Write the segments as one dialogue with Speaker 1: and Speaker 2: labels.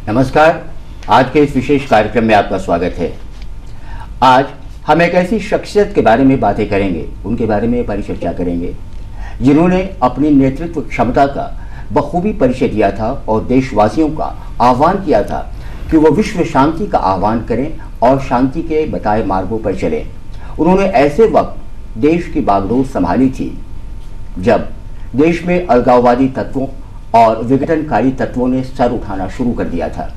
Speaker 1: नमस्कार। आज के इस विशेष कार्यक्रम में आपका स्वागत है। आज हम एक ऐसी शख्सियत के बारे में बातें करेंगे, उनके बारे में परिचर्चा करेंगे जिन्होंने अपनी नेतृत्व क्षमता का बखूबी परिचय दिया था और देशवासियों का आह्वान किया था कि वो विश्व शांति का आह्वान करें और शांति के बताए मार्गों पर चलें। उन्होंने ऐसे वक्त देश की बागडोर संभाली थी जब देश में अलगाववादी तत्वों और विघटनकारी तत्वों ने सर उठाना शुरू कर दिया था।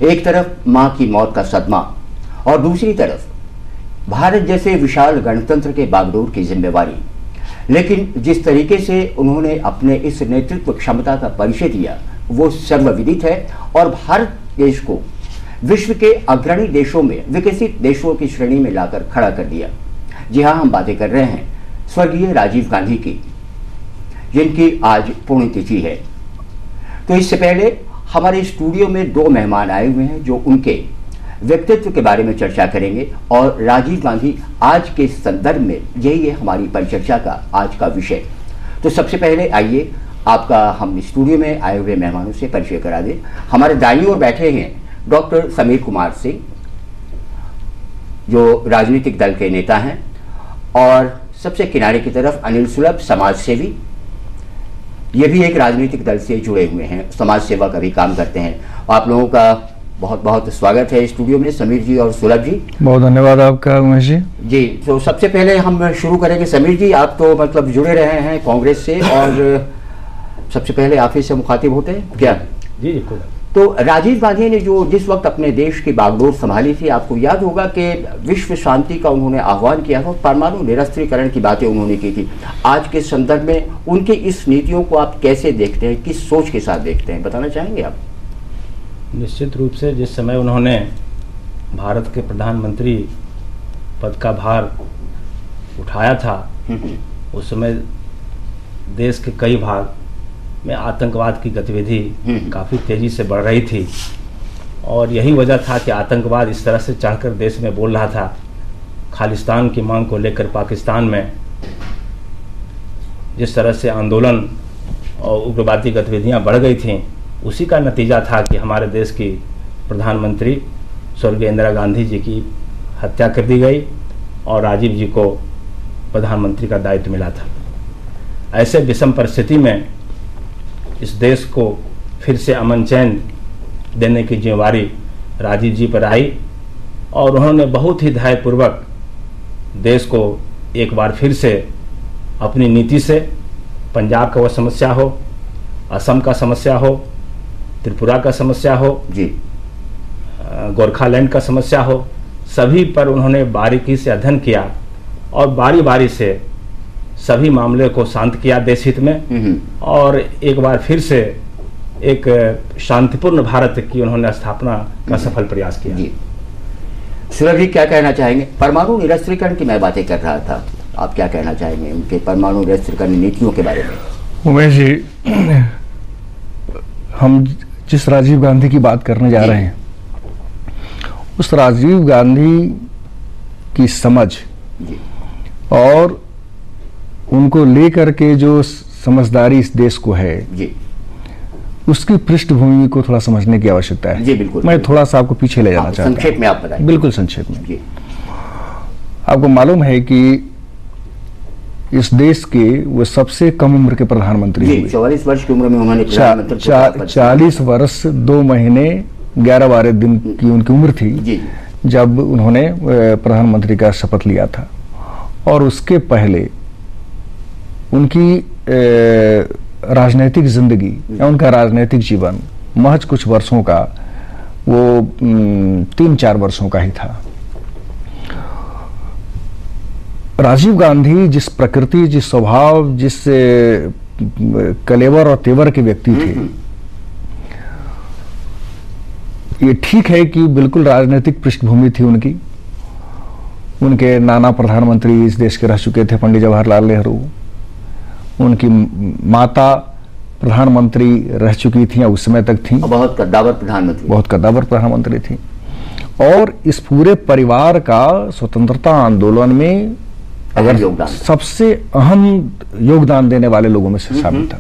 Speaker 1: एक तरफ मां की मौत का सदमा और दूसरी तरफ भारत जैसे विशाल गणतंत्र के बागडोर की जिम्मेवारी। लेकिन जिस तरीके से उन्होंने अपने इस नेतृत्व क्षमता का परिचय दिया वो सर्वविदित है और भारत देश को विश्व के अग्रणी देशों में विकसित देशों की श्रेणी में लाकर खड़ा कर दिया। जी हाँ, हम बातें कर रहे हैं स्वर्गीय राजीव गांधी की, जिनकी आज पुण्यतिथि है। तो इससे पहले हमारे स्टूडियो में दो मेहमान आए हुए हैं जो उनके व्यक्तित्व के बारे में चर्चा करेंगे और राजीव गांधी आज के संदर्भ में यही है हमारी परिचर्चा का आज का विषय। तो सबसे पहले आइए आपका हम स्टूडियो में आए हुए मेहमानों से परिचय करा दें। हमारे दाईं ओर बैठे हैं डॉक्टर समीर कुमार सिंह, जो राजनीतिक दल के नेता हैं, और सबसे किनारे की तरफ अनिल सुलभ, समाज सेवी। ये भी एक राजनीतिक दल से जुड़े हुए हैं, समाज सेवा का भी काम करते हैं। आप लोगों का बहुत बहुत स्वागत है स्टूडियो में, समीर जी और सुलभ जी।
Speaker 2: बहुत धन्यवाद आपका उमेश जी।
Speaker 1: जी, तो सबसे पहले हम शुरू करेंगे। समीर जी, आप तो मतलब जुड़े रहे हैं कांग्रेस से और सबसे पहले आप ही से मुखातिब होते हैं क्या?
Speaker 3: जी।
Speaker 1: तो राजीव गांधी ने जो जिस वक्त अपने देश की बागडोर संभाली थी, आपको याद होगा कि विश्व शांति का उन्होंने आह्वान किया था, परमाणु निरस्त्रीकरण की बातें उन्होंने की थी। आज के संदर्भ में उनकी इस नीतियों को आप कैसे देखते हैं, किस सोच के साथ देखते हैं, बताना चाहेंगे आप?
Speaker 3: निश्चित रूप से जिस समय उन्होंने भारत के प्रधानमंत्री पद का भार उठाया था उस समय देश के कई भाग में आतंकवाद की गतिविधि काफ़ी तेज़ी से बढ़ रही थी और यही वजह था कि आतंकवाद इस तरह से चढ़कर देश में बोल रहा था। खालिस्तान की मांग को लेकर पाकिस्तान में जिस तरह से आंदोलन और उग्रवादी गतिविधियां बढ़ गई थीं, उसी का नतीजा था कि हमारे देश की प्रधानमंत्री स्वर्गीय इंदिरा गांधी जी की हत्या कर दी गई और राजीव जी को प्रधानमंत्री का दायित्व मिला था। ऐसे विषम परिस्थिति में इस देश को फिर से अमन चैन देने की जिम्मेवारी राजीव जी पर आई और उन्होंने बहुत ही धैर्यपूर्वक देश को एक बार फिर से अपनी नीति से, पंजाब का वह समस्या हो, असम का समस्या हो, त्रिपुरा का समस्या हो
Speaker 1: जी,
Speaker 3: गोरखालैंड का समस्या हो, सभी पर उन्होंने बारीकी से अध्ययन किया और बारी बारी से सभी मामले को शांत किया देश हित में और एक बार फिर से एक शांतिपूर्ण भारत की उन्होंने स्थापना का सफल प्रयास किया।
Speaker 1: जी, सुलभ जी क्या कहना चाहेंगे? परमाणु निरस्त्रीकरण की मैं बातें कर रहा था, आप क्या कहना चाहेंगे उनके परमाणु निरस्त्रीकरण नीतियों के बारे में?
Speaker 2: उमेश जी, हम जिस राजीव गांधी की बात करने जा रहे हैं उस राजीव गांधी की समझ और उनको लेकर के जो समझदारी इस देश को है
Speaker 1: जी,
Speaker 2: उसकी पृष्ठभूमि को थोड़ा समझने की आवश्यकता है।
Speaker 1: जी बिल्कुल।
Speaker 2: मैं थोड़ा सा आपको पीछे ले जाना चाहता हूं।
Speaker 1: संक्षेप में आप बताएं।
Speaker 2: बिल्कुल संक्षेप में।
Speaker 1: जी।
Speaker 2: आपको मालूम है कि इस देश के वो सबसे कम उम्र के प्रधानमंत्री हुए।
Speaker 1: 44 वर्ष की उम्र में उन्होंने
Speaker 2: 40 वर्ष 2 महीने 11-12 दिन की उनकी उम्र थी
Speaker 1: जी,
Speaker 2: जब उन्होंने प्रधानमंत्री का शपथ लिया था। और उसके पहले उनकी राजनीतिक जिंदगी या उनका राजनीतिक जीवन महज कुछ वर्षों का, वो 3-4 वर्षों का ही था। राजीव गांधी जिस प्रकृति, जिस स्वभाव, जिस कलेवर और तेवर के व्यक्ति थे, ये ठीक है कि बिल्कुल राजनीतिक पृष्ठभूमि थी उनकी। उनके नाना प्रधानमंत्री इस देश के रह चुके थे, पंडित जवाहरलाल नेहरू। उनकी माता प्रधानमंत्री रह चुकी थी, उस समय तक थी,
Speaker 1: बहुत कद्दावर प्रधानमंत्री
Speaker 2: थी। और इस पूरे परिवार का स्वतंत्रता आंदोलन में अगर सबसे अहम योगदान देने वाले लोगों में से शामिल था।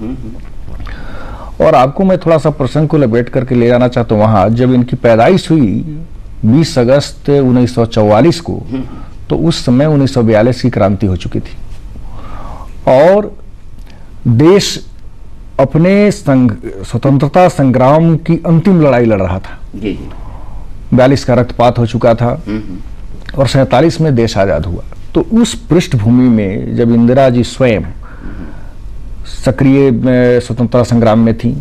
Speaker 2: और आपको मैं थोड़ा सा प्रसंग को लपेट करके ले जाना चाहता हूँ वहां, जब इनकी पैदाइश हुई 20 अगस्त 1944 को, तो उस समय 1942 की क्रांति हो चुकी थी और देश अपने स्वतंत्रता संग्राम की अंतिम लड़ाई लड़ रहा था।
Speaker 1: जी जी।
Speaker 2: 42 का रक्तपात हो चुका था और 47 में देश आजाद हुआ। तो उस पृष्ठभूमि में जब इंदिरा जी स्वयं सक्रिय स्वतंत्रता संग्राम में थी,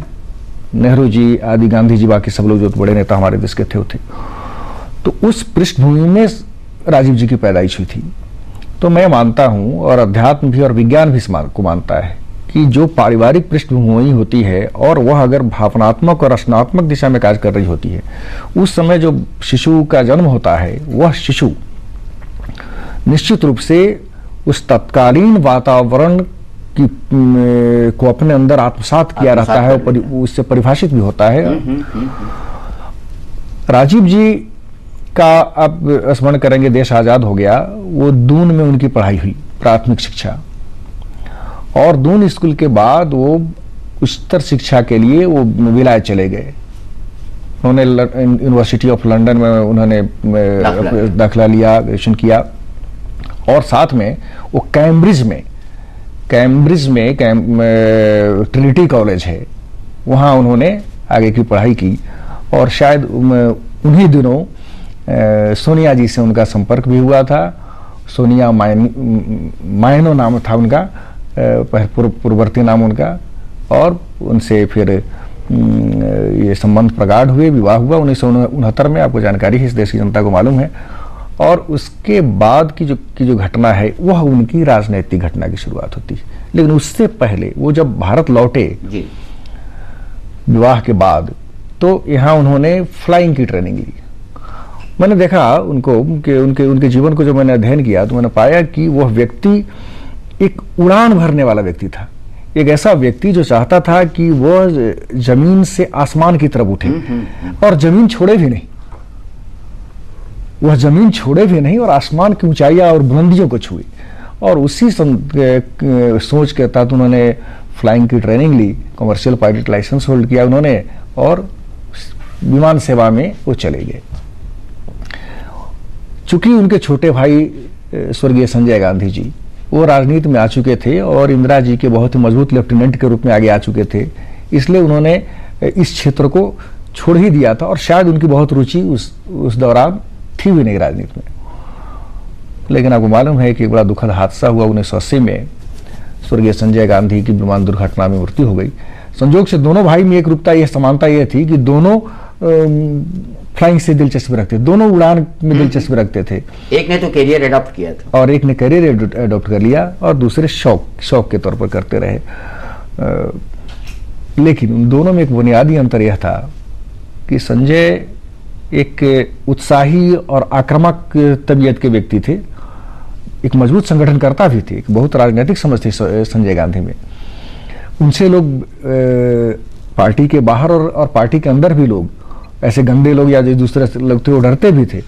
Speaker 2: नेहरू जी आदि, गांधी जी, बाकी सब लोग जो बड़े नेता हमारे देश के थे, तो उस पृष्ठभूमि में राजीव जी की पैदाइश हुई थी। तो मैं मानता हूं और अध्यात्म भी और विज्ञान भी इस को मानता है कि जो पारिवारिक पृष्ठभूमि होती है और वह अगर भावनात्मक और रचनात्मक दिशा में कार्य कर रही होती है, उस समय जो शिशु का जन्म होता है वह शिशु निश्चित रूप से उस तत्कालीन वातावरण की को अपने अंदर आत्मसात किया रहता है और उससे परिभाषित भी होता है। राजीव जी का आप स्मरण करेंगे, देश आजाद हो गया, वो दून में उनकी पढ़ाई हुई, प्राथमिक शिक्षा, और दून स्कूल के बाद वो उच्चतर शिक्षा के लिए वो विलायत चले गए। उन्होंने यूनिवर्सिटी ऑफ लंदन में उन्होंने दाखिला लिया, ग्रेजुएशन किया और साथ में वो कैम्ब्रिज में ट्रिनिटी कॉलेज है, वहाँ उन्होंने आगे की पढ़ाई की और शायद उन्हीं दिनों सोनिया जी से उनका संपर्क भी हुआ था। सोनिया मायनो नाम था उनका, पूर्ववर्ती नाम उनका, और उनसे फिर ये संबंध प्रगाढ़ हुए, विवाह हुआ 1969 में, आपको जानकारी है, इस देश की जनता को मालूम है। और उसके बाद की जो घटना है वह उनकी राजनीतिक घटना की शुरुआत होती है। लेकिन उससे पहले वो जब भारत लौटे विवाह के बाद, तो यहाँ उन्होंने फ्लाइंग की ट्रेनिंग ली। मैंने देखा उनको कि उनके जीवन को जब मैंने अध्ययन किया तो मैंने पाया कि वह व्यक्ति एक उड़ान भरने वाला व्यक्ति था, एक ऐसा व्यक्ति जो चाहता था कि वह जमीन से आसमान की तरफ उठे और जमीन छोड़े भी नहीं, वह जमीन छोड़े भी नहीं और आसमान की ऊंचाइयां और बुलंदियों को छुए। और उसी सोच के तहत उन्होंने फ्लाइंग की ट्रेनिंग ली, कमर्शियल पायलट लाइसेंस होल्ड किया उन्होंने और विमान सेवा में वो चले गए। चूंकि उनके छोटे भाई स्वर्गीय संजय गांधी जी वो राजनीति में आ चुके थे और इंदिरा जी के बहुत ही मजबूत लेफ्टिनेंट के रूप में आगे आ चुके थे, इसलिए उन्होंने इस क्षेत्र को छोड़ ही दिया था और शायद उनकी बहुत रुचि उस दौरान थी भी नहीं राजनीति में। लेकिन आपको मालूम है कि एक बड़ा दुखद हादसा हुआ 1980 में, स्वर्गीय संजय गांधी की विमान दुर्घटना में मृत्यु हो गई। संयोग से दोनों भाई में एक रूपता, यह समानता यह थी कि दोनों फ्लाइंग से दिलचस्पी रखते, दोनों उड़ान में दिलचस्पी रखते थे।
Speaker 1: एक ने तो कैरियर एडॉप्ट किया था
Speaker 2: और एक ने कैरियर एडॉप्ट कर लिया और दूसरे शौक के तौर पर करते रहे। लेकिन उन दोनों में एक बुनियादी अंतर यह था कि संजय एक उत्साही और आक्रामक तबीयत के व्यक्ति थे, एक मजबूत संगठनकर्ता भी थे, एक बहुत राजनीतिक समझ थी संजय गांधी में। उनसे लोग पार्टी के बाहर और पार्टी के अंदर भी लोग, ऐसे गंदे लोग या जो दूसरे लोग थे, वो डरते भी थे।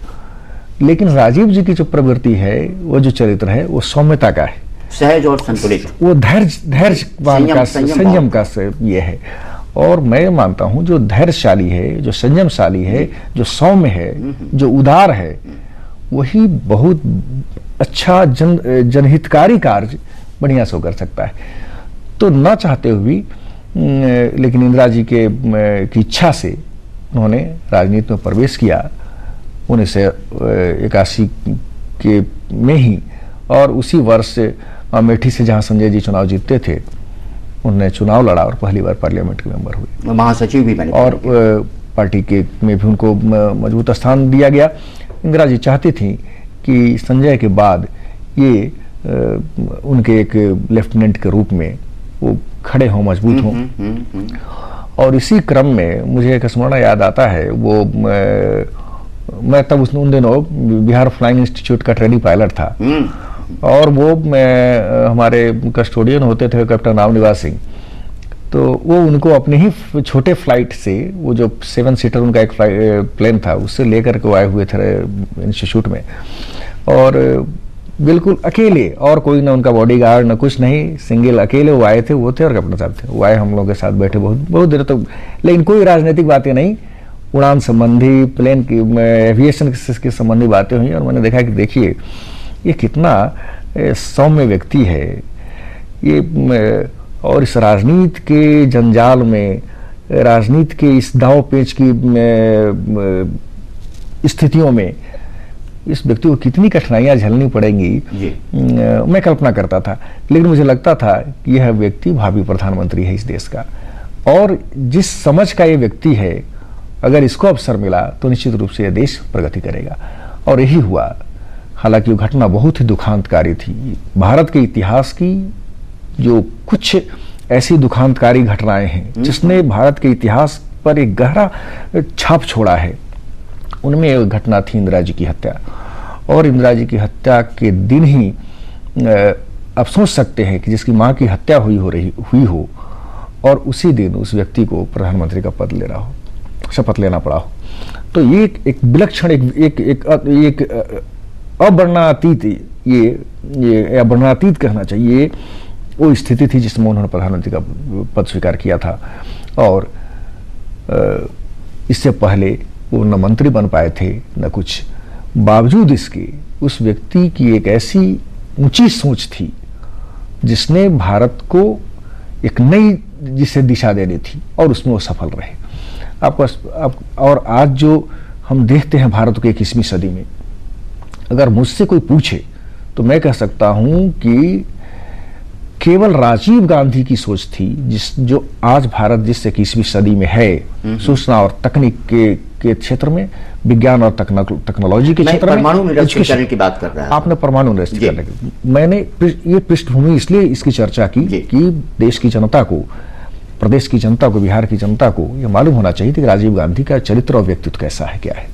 Speaker 2: लेकिन राजीव जी की जो प्रवृत्ति है, वो जो चरित्र है, वो सौम्यता का है,
Speaker 1: सहज और संतुलित,
Speaker 2: वो धैर्यवान का, संयम का ये है। और मैं मानता हूं जो धैर्यशाली है, जो संयमशाली है, जो सौम्य है, जो उदार है, वही बहुत अच्छा जनहितकारी कार्य बढ़िया से कर सकता है। तो न चाहते हुए लेकिन इंदिरा जी की इच्छा से उन्होंने राजनीति में प्रवेश किया 1981 के में ही, और उसी वर्ष अमेठी से जहां संजय जी चुनाव जीतते थे, उन्होंने चुनाव लड़ा और पहली बार पार्लियामेंट के मेंबर हुए,
Speaker 1: महासचिव भी बने
Speaker 2: और पार्टी के में भी उनको मजबूत स्थान दिया गया। इंदिरा जी चाहती थी कि संजय के बाद ये उनके एक लेफ्टिनेंट के रूप में वो खड़े हों, मजबूत हों। और इसी क्रम में मुझे एक स्मरण याद आता है, वो मैं तब उन दिनों बिहार फ्लाइंग इंस्टीट्यूट का ट्रेनिंग पायलट था और वो हमारे कस्टोडियन होते थे कैप्टन रामनिवास सिंह। तो वो उनको अपने ही छोटे फ्लाइट से, वो जो 7 सीटर उनका एक प्लेन था, उससे लेकर के आए हुए थे इंस्टीट्यूट में। और बिल्कुल अकेले, और कोई ना उनका बॉडीगार्ड ना कुछ नहीं, सिंगल अकेले वो आए थे, वो थे और कैप्टन साहब थे। वो आए, हम लोगों के साथ बैठे बहुत बहुत देर तक, लेकिन कोई राजनीतिक बातें नहीं, उड़ान संबंधी, प्लेन की, एविएशन के संबंधी बातें हुई। और मैंने देखा कि देखिए ये कितना सौम्य व्यक्ति है ये, और इस राजनीति के जंजाल में, राजनीति के इस दाव पेच की स्थितियों में इस व्यक्ति को कितनी कठिनाइयां झेलनी पड़ेंगी, मैं कल्पना करता था। लेकिन मुझे लगता था कि यह व्यक्ति भावी प्रधानमंत्री है इस देश का, और जिस समझ का ये व्यक्ति है, अगर इसको अवसर मिला तो निश्चित रूप से यह देश प्रगति करेगा। और यही हुआ। हालांकि वो घटना बहुत ही दुखांतकारी थी। भारत के इतिहास की जो कुछ ऐसी दुखांतकारी घटनाएं हैं जिसने भारत के इतिहास पर एक गहरा छाप छोड़ा है, उनमें एक घटना थी इंदिरा जी की हत्या। और इंदिरा जी की हत्या के दिन ही आप सोच सकते हैं कि जिसकी मां की हत्या हुई हो और उसी दिन उस व्यक्ति को प्रधानमंत्री का पद लेना हो, शपथ लेना पड़ा हो, तो ये एक विलक्षण, एक अवर्णनातीत, ये अवर्णनातीत कहना चाहिए, वो स्थिति थी जिसमें उन्होंने प्रधानमंत्री का पद स्वीकार किया था। और इससे पहले वो न मंत्री बन पाए थे न कुछ। बावजूद इसके उस व्यक्ति की एक ऐसी ऊंची सोच थी जिसने भारत को एक नई जिसे दिशा देनी थी, और उसमें वो सफल रहे। और आज जो हम देखते हैं भारत के 21वीं सदी में, अगर मुझसे कोई पूछे तो मैं कह सकता हूं कि केवल राजीव गांधी की सोच थी जो आज भारत जिस 21वीं सदी में है, सूचना और तकनीक के क्षेत्र में, विज्ञान और टेक्नोलॉजी के क्षेत्र में,
Speaker 1: परमाणु निरस्त्रीकरण की बात कर रहा है।
Speaker 2: आपने परमाणु निरस्त्रीकरण की, मैंने ये पृष्ठभूमि इसलिए इसकी चर्चा की कि देश की जनता को, प्रदेश की जनता को, बिहार की जनता को यह मालूम होना चाहिए कि राजीव गांधी का चरित्र और व्यक्तित्व कैसा है, क्या है।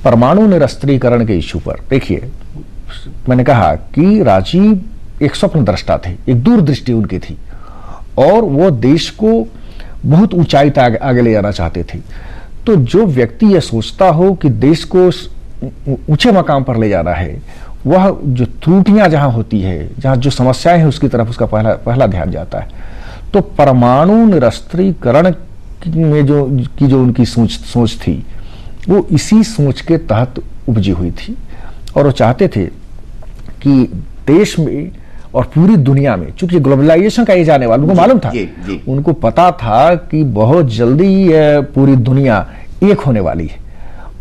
Speaker 2: परमाणु निरस्त्रीकरण के इश्यू पर देखिए, मैंने कहा कि राजीव एक स्वप्न दृष्टा थे, एक दूरदृष्टि उनकी थी, और वो देश को बहुत ऊंचाई तक आगे ले जाना चाहते थे। तो जो व्यक्ति यह सोचता हो कि देश को ऊंचे मकाम पर ले जाना है, वह जो त्रुटियां जहां होती है, जहां जो समस्याएं हैं, उसकी तरफ उसका पहला ध्यान जाता है। तो परमाणु निरस्त्रीकरण में जो उनकी सोच थी, वो इसी सोच के तहत उपजी हुई थी। और वो चाहते थे कि देश में और पूरी दुनिया में, चूंकि ग्लोबलाइजेशन का ये जाने वाला, उनको मालूम था, उनको पता था कि बहुत जल्दी पूरी दुनिया एक होने वाली है,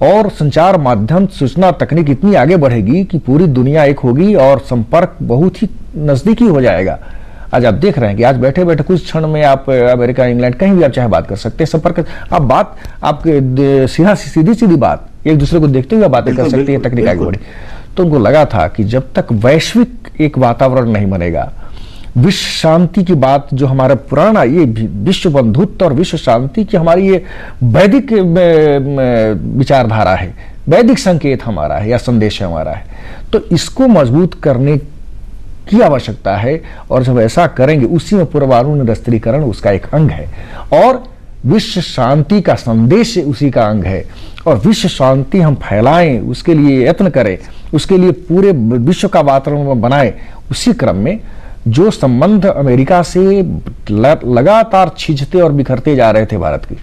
Speaker 2: और संचार माध्यम, सूचना तकनीक इतनी आगे बढ़ेगी कि पूरी दुनिया एक होगी और संपर्क बहुत ही नजदीकी हो जाएगा। आज आप देख रहे हैं कि आज बैठे बैठे कुछ क्षण में आप अमेरिका, इंग्लैंड, कहीं भी आप चाहे बात कर सकते हैं, संपर्क, आप सीधी बात, एक दूसरे को देखते हुए बातें कर सकते हैं, तकनीक आगे बढ़ी। तो उनको लगा था कि जब तक वैश्विक एक वातावरण नहीं बनेगा, विश्व शांति की बात जो हमारा पुराना ये विश्व बंधुत्व और विश्व शांति की हमारी ये वैदिक विचारधारा है, वैदिक संकेत हमारा है या संदेश हमारा है, तो इसको मजबूत करने की आवश्यकता है। और जब ऐसा करेंगे, उसी में परमाणु निरस्त्रीकरण उसका एक अंग है, और विश्व शांति का संदेश उसी का अंग है। और विश्व शांति हम फैलाएं, उसके लिए यत्न करें, उसके लिए पूरे विश्व का वातावरण बनाएं। उसी क्रम में जो संबंध अमेरिका से लगातार छिजते और बिखरते जा रहे थे भारत की,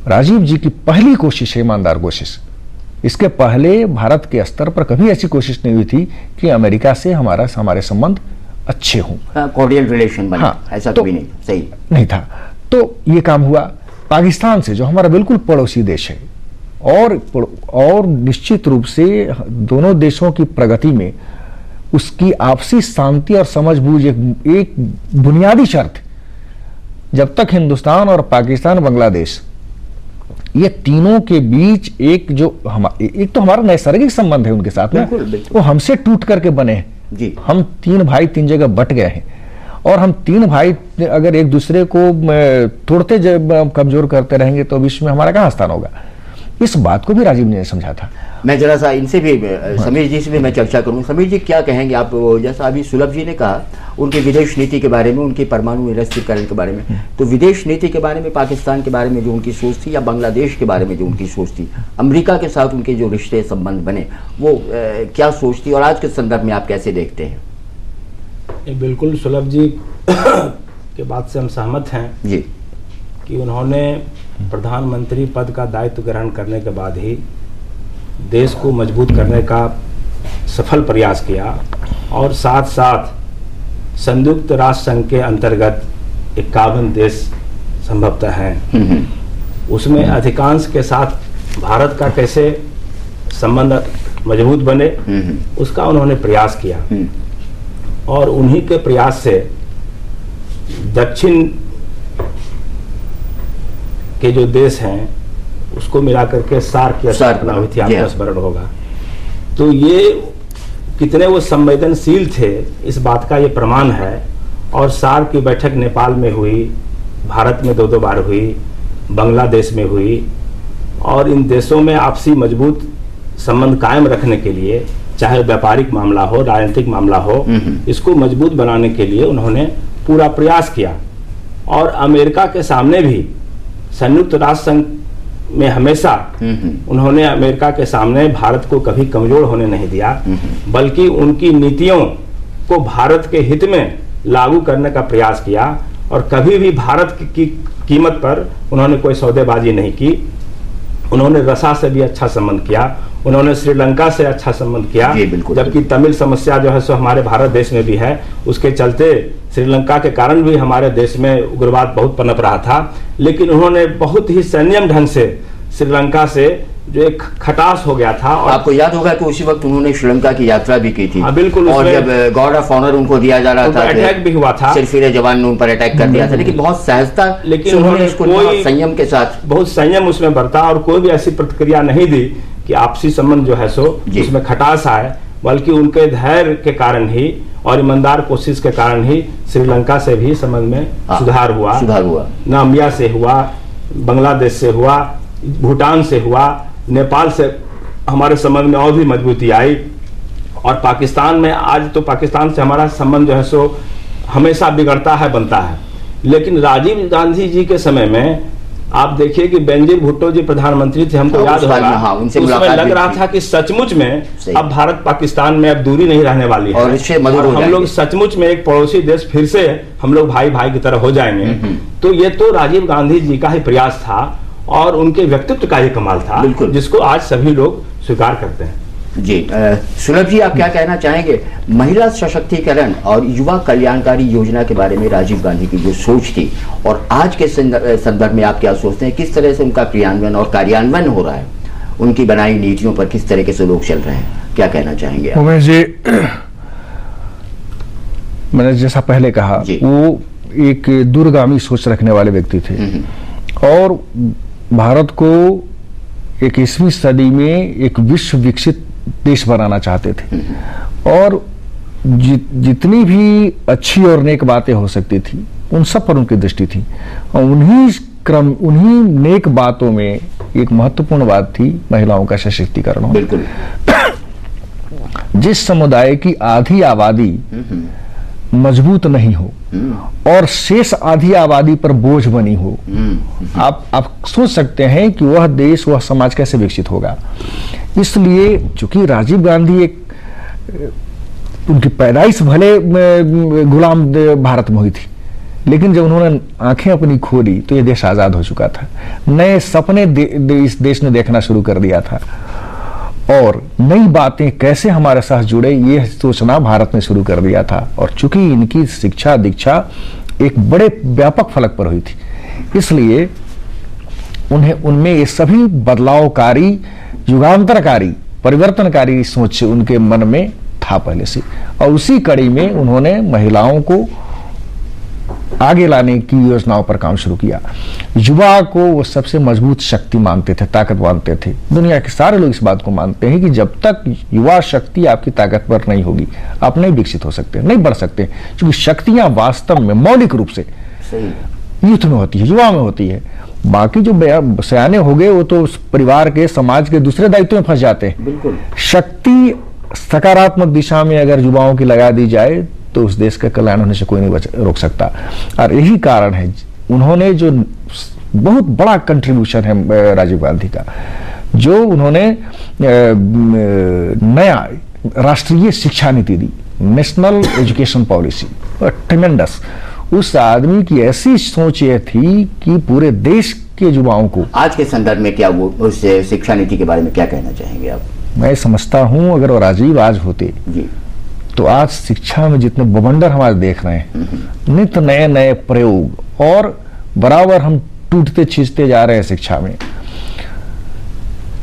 Speaker 2: राजीव जी की पहली कोशिश है, ईमानदार कोशिश। इसके पहले भारत के स्तर पर कभी ऐसी कोशिश नहीं हुई थी कि अमेरिका से हमारे संबंध अच्छे हों,
Speaker 1: कॉर्डियल रिलेशन बने। ऐसा
Speaker 2: तो
Speaker 1: कभी नहीं, सही
Speaker 2: नहीं था। तो ये काम हुआ पाकिस्तान से, जो हमारा बिल्कुल पड़ोसी देश है, और निश्चित रूप से दोनों देशों की प्रगति में उसकी आपसी शांति और समझबूझ एक बुनियादी शर्त। जब तक हिंदुस्तान और पाकिस्तान, बांग्लादेश, ये तीनों के बीच एक तो हमारा नैसर्गिक संबंध है उनके साथ में, वो हमसे टूट करके बने हैं जी। हम तीन भाई तीन जगह बट गए हैं, और हम तीन भाई अगर एक दूसरे को तोड़ते कमजोर करते रहेंगे तो विश्व में हमारा कहां स्थान होगा। इस बात को भी राजीव ने समझा था।
Speaker 1: मैं जरा सा इनसे भी समीर जी से भी मैं चर्चा करूं। समीर जी क्या कहेंगे आप, जैसा अभी सुलभ जी ने कहा उनकी विदेश नीति के बारे में, उनकी परमाणु निरस्त्रीकरण के बारे में, तो विदेश नीति के बारे में, पाकिस्तान के बारे में जो उनकी सोच थी या बांग्लादेश के बारे में जो उनकी सोच थी, अमेरिका के साथ उनके जो रिश्ते संबंध बने वो क्या सोच थी और आज के संदर्भ में आप कैसे देखते हैं?
Speaker 3: बिल्कुल सुलभ जी के बात से हम सहमत हैं
Speaker 1: जी
Speaker 3: कि उन्होंने प्रधानमंत्री पद का दायित्व ग्रहण करने के बाद ही देश को मजबूत करने का सफल प्रयास किया और साथ साथ संयुक्त राष्ट्र संघ के अंतर्गत 51 देश संभवतः हैं, उसमें अधिकांश के साथ भारत का कैसे संबंध मजबूत बने उसका उन्होंने प्रयास किया और उन्हीं के प्रयास से दक्षिण के जो देश हैं उसको मिलाकर के सार्क की स्थापना हुई थी, आपका स्मरण होगा। तो ये कितने वो संवेदनशील थे इस बात का ये प्रमाण है। और सार्क की बैठक नेपाल में हुई, भारत में 2 बार हुई, बांग्लादेश में हुई और इन देशों में आपसी मजबूत संबंध कायम रखने के लिए, चाहे व्यापारिक मामला हो, राजनीतिक मामला हो, इसको मजबूत बनाने के लिए उन्होंने पूरा प्रयास किया। और अमेरिका के सामने भी संयुक्त राष्ट्र संघ में हमेशा उन्होंने अमेरिका के सामने भारत को कभी कमजोर होने नहीं दिया, बल्कि उनकी नीतियों को भारत के हित में लागू करने का प्रयास किया और कभी भी भारत की कीमत पर उन्होंने कोई सौदेबाजी नहीं की। उन्होंने रसा से भी अच्छा संबंध किया, उन्होंने श्रीलंका से अच्छा संबंध किया, जबकि तमिल समस्या जो है सो हमारे भारत देश में भी है, उसके चलते श्रीलंका के कारण भी हमारे देश में उग्रवाद बहुत पनप रहा था। लेकिन उन्होंने बहुत ही संयम ढंग से श्रीलंका से जो एक खटास हो गया था। और
Speaker 1: आपको याद होगा कि उसी वक्त उन्होंने श्रीलंका की यात्रा भी की थी।
Speaker 3: बिल्कुल।
Speaker 1: और जब गॉर्ड ऑफ ऑनर उनको दिया जा रहा था,
Speaker 3: अटैक भी हुआ था,
Speaker 1: सिरफिरे जवान ने उन पर अटैक कर दिया था, लेकिन बहुत सहजता,
Speaker 3: लेकिन उन्होंने इसको
Speaker 1: कोई संयम के साथ
Speaker 3: बहुत संयम उसमें बरता और कोई भी ऐसी प्रतिक्रिया नहीं दी कि आपसी संबंध जो है सो उसमें खटास आए, बल्कि उनके धैर्य के कारण ही और ईमानदार कोशिश के कारण ही श्रीलंका से भी संबंध में सुधार हुआ। नामिबिया से हुआ, बांग्लादेश से हुआ, भूटान से हुआ, नेपाल से हमारे संबंध में और भी मजबूती आई। और पाकिस्तान में आज तो पाकिस्तान से हमारा संबंध जो है सो हमेशा बिगड़ता है, बनता है। लेकिन राजीव गांधी जी के समय में आप देखिए कि बेनजीर भुट्टो जी प्रधानमंत्री थे, हमको याद होगा, उसमें लग रहा था कि सचमुच में अब भारत पाकिस्तान में अब दूरी नहीं रहने वाली है और हम लोग सचमुच में एक पड़ोसी देश फिर से हम लोग भाई भाई की तरह हो जाएंगे। तो ये तो राजीव गांधी जी का ही प्रयास था और उनके व्यक्तित्व का ये कमाल था, जिसको आज सभी लोग स्वीकार करते हैं।
Speaker 1: जी सुलभ जी, आप क्या कहना चाहेंगे महिला सशक्तिकरण और युवा कल्याणकारी योजना के बारे में राजीव गांधी की जो सोच थी और आज के संदर्भ में आप क्या सोचते हैं, किस तरह से उनका क्रियान्वयन और कार्यान्वयन हो रहा है, उनकी बनाई नीतियों पर किस तरीके से लोग चल रहे हैं, क्या कहना चाहेंगे आप?
Speaker 2: उमेश जी, मैंने जैसा पहले कहा वो एक दूरगामी सोच रखने वाले व्यक्ति थे और भारत को 21वीं सदी में एक विश्व विकसित देश बनाना चाहते थे और जितनी भी अच्छी और नेक बातें हो सकती थी उन सब पर उनकी दृष्टि थी और उन्हीं नेक बातों में एक महत्वपूर्ण बात थी महिलाओं का सशक्तिकरण।
Speaker 1: बिल्कुल।
Speaker 2: जिस समुदाय की आधी आबादी मजबूत नहीं हो और शेष आधी आबादी पर बोझ बनी हो, आप सोच सकते हैं कि वह देश, वह समाज कैसे विकसित होगा। इसलिए चूंकि राजीव गांधी उनकी पैदाइश भले गुलाम भारत में हुई थी, लेकिन जब उन्होंने आंखें अपनी खोली तो ये देश आजाद हो चुका था, नए सपने इस देश ने देखना शुरू कर दिया था और नई बातें कैसे हमारे साथ जुड़े ये सोचना भारत ने शुरू कर दिया था। और चूंकि इनकी शिक्षा दीक्षा एक बड़े व्यापक फलक पर हुई थी, इसलिए उनमें ये सभी बदलावकारी, युगांतरकारी, परिवर्तनकारी सोच उनके मन में था पहले से और उसी कड़ी में उन्होंने महिलाओं को आगे लाने की योजनाओं पर काम शुरू किया। युवा को वो सबसे मजबूत शक्ति मानते थे, ताकत मानते थे। दुनिया के सारे लोग इस बात को मानते हैं कि जब तक युवा शक्ति आपकी ताकतवर नहीं होगी आप नहीं विकसित हो सकते, नहीं बढ़ सकते, क्योंकि शक्तियां वास्तव में मौलिक रूप से यूथ में होती है, युवा में होती है। बाकी जो सयाने हो गए वो तो उस परिवार के, समाज के दूसरे दायित्व में फंस जाते हैं।
Speaker 1: बिल्कुल।
Speaker 2: शक्ति सकारात्मक दिशा में अगर युवाओं की लगा दी जाए तो उस देश का कल्याण होने से कोई नहीं रोक सकता। और यही कारण है उन्होंने जो बहुत बड़ा कंट्रीब्यूशन है राजीव गांधी का, जो उन्होंने नया राष्ट्रीय शिक्षा नीति दी, नेशनल एजुकेशन पॉलिसी, ट्रेमेंडस। उस आदमी की ऐसी सोच ये थी कि पूरे देश के युवाओं को,
Speaker 1: आज के संदर्भ में क्या वो उस शिक्षा नीति के बारे में क्या कहना चाहेंगे आप?
Speaker 2: मैं समझता हूं अगर वो राजीव आज होते
Speaker 1: जी,
Speaker 2: तो आज शिक्षा में जितने बवंडर हम आज देख रहे हैं, नित्य नए नए प्रयोग, और बराबर हम टूटते छींचते जा रहे हैं शिक्षा में,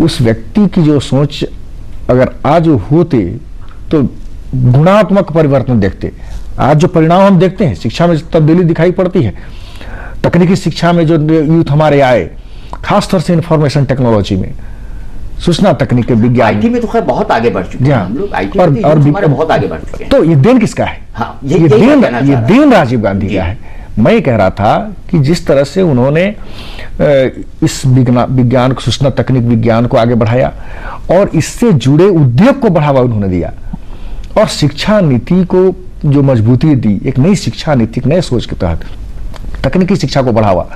Speaker 2: उस व्यक्ति की जो सोच अगर आज होते तो गुणात्मक परिवर्तन देखते। आज जो परिणाम हम देखते हैं शिक्षा में तब्दीली दिखाई पड़ती है, तकनीकी शिक्षा में जो यूथ हमारे आए, खासतौर से इंफॉर्मेशन टेक्नोलॉजी में, सूचना तकनीक, विज्ञान,
Speaker 1: आईटी में तो खैर बहुत आगे बढ़ चुके हैं हम लोग, आईटी में तो हमारे बहुत आगे बढ़ चुके हैं।
Speaker 2: तो ये देन किसका है?
Speaker 1: हाँ,
Speaker 2: ये देन राजीव गांधी का है। मैं कह रहा था कि जिस तरह से उन्होंने इस विज्ञान को, सूचना तकनीक विज्ञान को आगे बढ़ाया और इससे जुड़े उद्योग को बढ़ावा उन्होंने दिया, और शिक्षा नीति को जो मजबूती दी, एक नई शिक्षा नीति, नए सोच के तहत तकनीकी शिक्षा को बढ़ावा,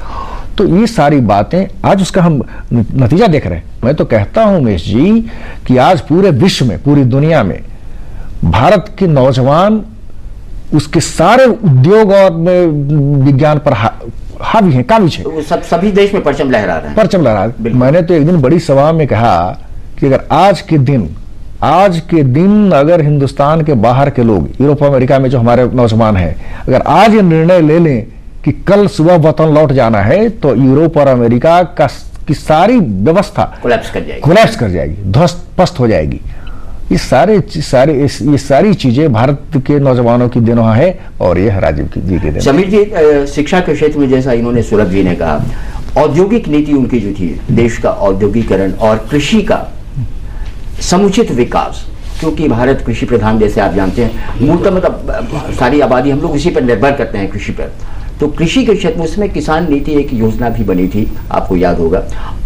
Speaker 2: तो ये सारी बातें आज उसका हम नतीजा देख रहे हैं। मैं तो कहता हूं उमेश जी कि आज पूरे विश्व में, पूरी दुनिया में भारत के नौजवान उसके सारे उद्योग और विज्ञान पर हावी है, काबिज है।
Speaker 1: तो सभी देश में परचम लहरा रहे हैं।
Speaker 2: परचम लहरा। मैंने तो एक दिन बड़ी सभा में कहा कि अगर आज के दिन अगर हिंदुस्तान के बाहर के लोग, यूरोप अमेरिका में जो हमारे नौजवान हैं, अगर आज ये निर्णय ले लें कि कल सुबह वतन लौट जाना है, तो यूरोप और अमेरिका की सारी व्यवस्था
Speaker 1: कोलैप्स कर जाएगी,
Speaker 2: ध्वस्त पस्त हो जाएगी। ये सारी चीजें भारत के नौजवानों की देन है, और ये है राजीव जी की देन।
Speaker 1: समीर जी, शिक्षा के क्षेत्र में जैसा इन्होंने सुलभ जी ने कहा, औद्योगिक नीति उनकी जो थी, देश का औद्योगिकरण और कृषि का समुचित विकास, क्योंकि भारत कृषि प्रधान देश है, आप जानते हैं, मूलतः मतलब सारी आबादी हम लोग इसी पर निर्भर करते हैं, कृषि पर। तो कृषि के क्षेत्र में उसमें किसान नीति एक योजना भी बनी थी, आपको याद होगा।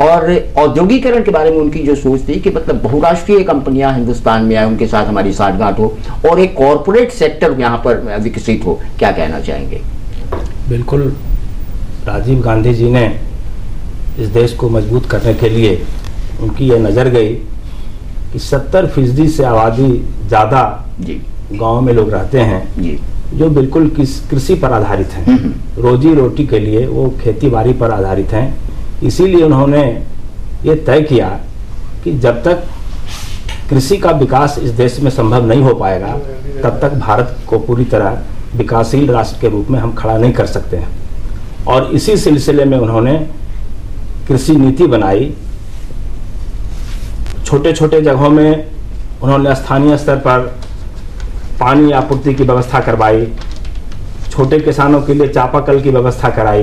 Speaker 1: और औद्योगिकरण के बारे में उनकी जो सोच थी कि मतलब बहुराष्ट्रीय कंपनियां हिंदुस्तान में आए, उनके साथ हमारी साठगांठ हो और एक कॉरपोरेट सेक्टर यहाँ पर विकसित हो। क्या कहना चाहेंगे?
Speaker 3: बिल्कुल, राजीव गांधी जी ने इस देश को मजबूत करने के लिए उनकी यह नज़र गई कि 70% से आबादी ज़्यादा गाँव में लोग रहते हैं
Speaker 1: जी,
Speaker 3: जो बिल्कुल कृषि पर आधारित हैं, रोजी रोटी के लिए वो खेती बाड़ी पर आधारित हैं। इसीलिए उन्होंने ये तय किया कि जब तक कृषि का विकास इस देश में संभव नहीं हो पाएगा, तब तक भारत को पूरी तरह विकासशील राष्ट्र के रूप में हम खड़ा नहीं कर सकते हैं। और इसी सिलसिले में उन्होंने कृषि नीति बनाई। छोटे छोटे जगहों में उन्होंने स्थानीय स्तर पर पानी आपूर्ति की व्यवस्था करवाई, छोटे किसानों के लिए चापाकल की व्यवस्था कराई।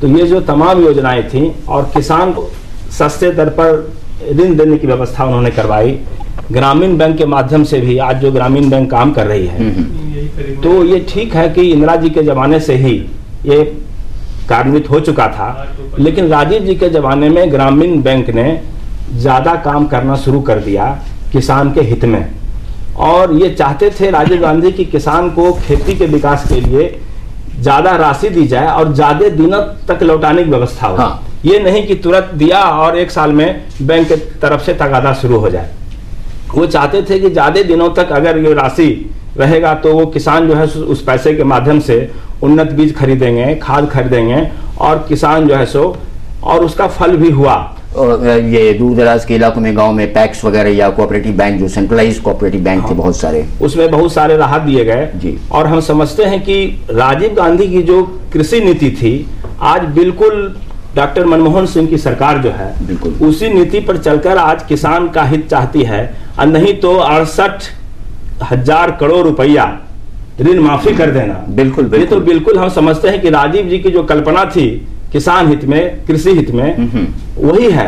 Speaker 3: तो ये जो तमाम योजनाएं थीं, और किसान को सस्ते दर पर ऋण देने की व्यवस्था उन्होंने करवाई। ग्रामीण बैंक के माध्यम से भी आज जो ग्रामीण बैंक काम कर रही है, तो ये ठीक है कि इंदिरा जी के ज़माने से ही ये कार्यान्वित हो चुका था, लेकिन राजीव जी के ज़माने में ग्रामीण बैंक ने ज़्यादा काम करना शुरू कर दिया किसान के हित में। और ये चाहते थे राजीव गांधी कि किसान को खेती के विकास के लिए ज़्यादा राशि दी जाए और ज़्यादा दिनों तक लौटाने की व्यवस्था हो।
Speaker 1: हाँ।
Speaker 3: ये नहीं कि तुरंत दिया और एक साल में बैंक के तरफ से तगादा शुरू हो जाए। वो चाहते थे कि ज़्यादा दिनों तक अगर ये राशि रहेगा तो वो किसान जो है उस पैसे के माध्यम से उन्नत बीज खरीदेंगे, खाद खरीदेंगे, और किसान जो है सो, और उसका फल भी हुआ।
Speaker 1: और ये दूर दराज के इलाकों में, गांव में पैक्स वगैरह या कोऑपरेटिव बैंक, जो सेंट्रलाइज कोऑपरेटिव बैंक थे, बहुत सारे, उसमें
Speaker 3: बहुत सारे राहत दिए गए
Speaker 1: जी।
Speaker 3: और हम समझते हैं कि राजीव गांधी की जो कृषि नीति थी, आज बिल्कुल डॉक्टर मनमोहन सिंह की सरकार जो है उसी नीति पर चलकर आज किसान का हित चाहती है, और नहीं तो 68,000 करोड़ रुपया ऋण माफी कर देना।
Speaker 1: बिल्कुल
Speaker 3: ये तो बिल्कुल हम समझते हैं कि राजीव जी की जो कल्पना थी किसान हित में, कृषि हित में, वही है।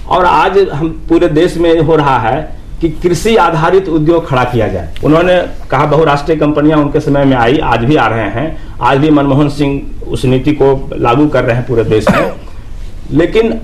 Speaker 3: और आज हम पूरे देश में हो रहा है कि कृषि आधारित उद्योग खड़ा किया जाए। उन्होंने कहा बहुराष्ट्रीय कंपनियां उनके समय में आई, आज भी आ रहे हैं, आज भी मनमोहन सिंह उस नीति को लागू कर रहे हैं पूरे देश में। लेकिन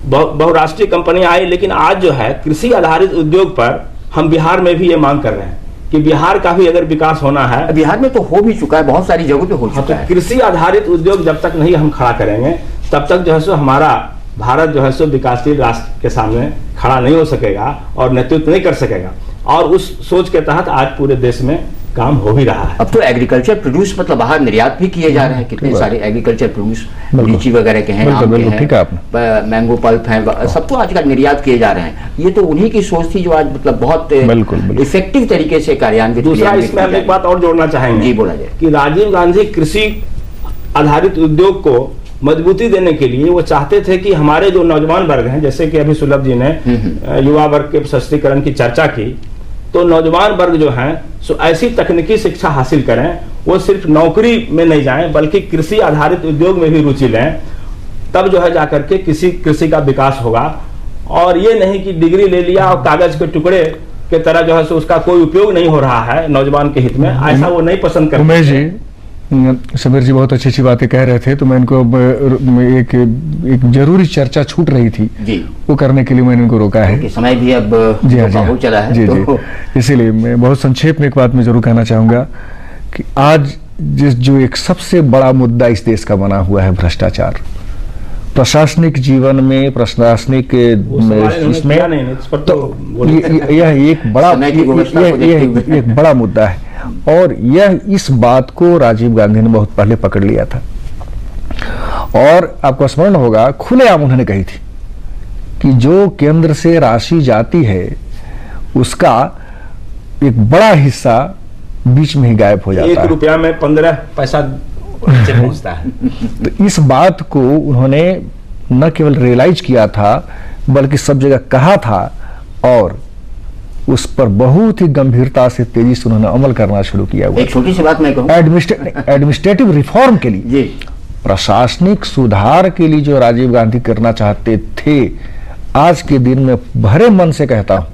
Speaker 3: बहुराष्ट्रीय कंपनियां आई, लेकिन आज जो है कृषि आधारित उद्योग पर हम बिहार में भी ये मांग कर रहे हैं कि बिहार का भी अगर विकास होना है,
Speaker 1: बिहार में तो हो भी चुका है, बहुत सारी जगहों पे हो चुका है।
Speaker 3: कृषि आधारित उद्योग जब तक नहीं हम खड़ा करेंगे तब तक जो है सो हमारा भारत जो है सो विकासशील राष्ट्र के सामने खड़ा नहीं हो सकेगा और नेतृत्व नहीं कर सकेगा। और उस सोच के तहत आज पूरे देश में काम हो भी रहा है।
Speaker 1: अब तो एग्रीकल्चर प्रोड्यूस मतलब बाहर निर्यात भी किए जा रहे हैं, कितने सारे एग्रीकल्चर प्रोड्यूस, लीची वगैरह के हैं, आम के हैं, मैंगो पल्प है, सबको आजकल निर्यात किए जा रहे हैं। ये तो उन्हीं की सोच थी जो आज मतलब बहुत इफेक्टिव तरीके से कार्यान्वित।
Speaker 3: दूसरा इसमें हम एक बात और जोड़ना चाहेंगे
Speaker 1: जी, बोला जाए
Speaker 3: कि राजीव गांधी कृषि आधारित उद्योग को मजबूती देने के लिए वो चाहते थे कि हमारे जो नौजवान वर्ग हैं, जैसे कि अभी सुलभ जी ने युवा वर्ग के सशक्तिकरण की चर्चा की, तो नौजवान वर्ग जो हैं सो ऐसी तकनीकी शिक्षा हासिल करें, वो सिर्फ नौकरी में नहीं जाएं बल्कि कृषि आधारित उद्योग में भी रुचि लें, तब जो है जाकर के कृषि का विकास होगा। और ये नहीं कि डिग्री ले लिया और कागज के टुकड़े के तरह जो है सो उसका कोई उपयोग नहीं हो रहा है नौजवान के हित में, ऐसा वो नहीं पसंद करते।
Speaker 2: उमेश जी, समीर जी बहुत अच्छी बातें कह रहे थे, तो मैं इनको एक जरूरी चर्चा छूट रही थी
Speaker 1: जी,
Speaker 2: वो करने के लिए मैंने इनको रोका है।
Speaker 1: समय भी अब
Speaker 2: जी हाँ
Speaker 1: चला है
Speaker 2: जी,
Speaker 1: तो
Speaker 2: जी। इसीलिए मैं बहुत संक्षेप में एक बात मैं जरूर कहना चाहूंगा कि आज जो एक सबसे बड़ा मुद्दा इस देश का बना हुआ है भ्रष्टाचार, प्रशासनिक जीवन में, प्रशासनिक इसमें, तो यह एक बड़ा मुद्दा है। और यह इस बात को राजीव गांधी ने बहुत पहले पकड़ लिया था और आपको स्मरण होगा खुलेआम उन्होंने कही थी कि जो केंद्र से राशि जाती है उसका एक बड़ा हिस्सा बीच में ही गायब हो जाता है।
Speaker 3: 1 रुपया में 15 पैसा पहुंचता है।
Speaker 2: तो इस बात को उन्होंने न केवल रियलाइज किया था बल्कि सब जगह कहा था और उस पर बहुत ही गंभीरता से तेजी से उन्होंने अमल करना शुरू किया हुआ।
Speaker 1: एक छोटी सी बात मैं कहूं,
Speaker 2: एडमिनिस्ट्रेटिव रिफॉर्म के लिए, प्रशासनिक सुधार के लिए जो राजीव गांधी करना चाहते थे, आज के दिन में भरे मन से कहता हूं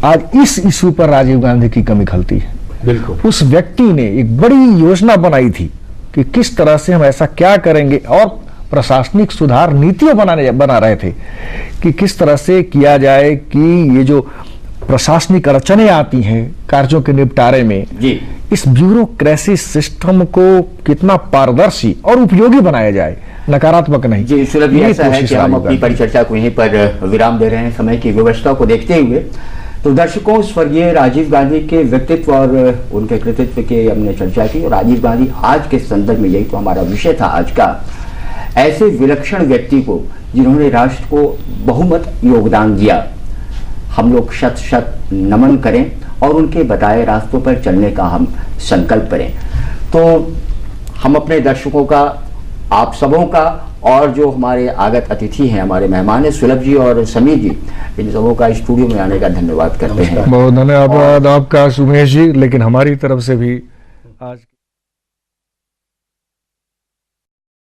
Speaker 2: आज इस इशू पर राजीव गांधी की कमी खलती है।
Speaker 3: बिल्कुल,
Speaker 2: उस व्यक्ति ने एक बड़ी योजना बनाई थी कि किस तरह से हम ऐसा क्या करेंगे और प्रशासनिक सुधार नीतियां बना रहे थे कि किस तरह से किया जाए कि ये जो प्रशासनिक अड़चने आती हैं कार्यों के निपटारे में
Speaker 1: जी,
Speaker 2: इस ब्यूरोक्रेसी सिस्टम को कितना पारदर्शी और उपयोगी बनाया जाए, नकारात्मक नहीं।
Speaker 1: जी, सुलभ जी, ऐसा है कि हम अपनी परिचर्चा को यहीं पर विराम दे रहे हैं समय की व्यवस्था को देखते हुए। तो दर्शकों, स्वर्गीय राजीव गांधी के व्यक्तित्व और उनके कृतित्व की हमने चर्चा की और राजीव गांधी आज के संदर्भ में, यही तो हमारा विषय था आज का, ऐसे विलक्षण व्यक्ति को जिन्होंने राष्ट्र को बहुमत योगदान दिया, हम लोग शत शत नमन करें और उनके बताए रास्तों पर चलने का हम संकल्प करें। तो हम अपने दर्शकों का, आप सबों का और जो हमारे आगत अतिथि हैं, हमारे मेहमान हैं सुलभ जी और समीर जी, इन सबों का स्टूडियो में आने का धन्यवाद करते हैं।
Speaker 2: बहुत धन्यवाद आपका उमेश जी। लेकिन हमारी तरफ से भी आज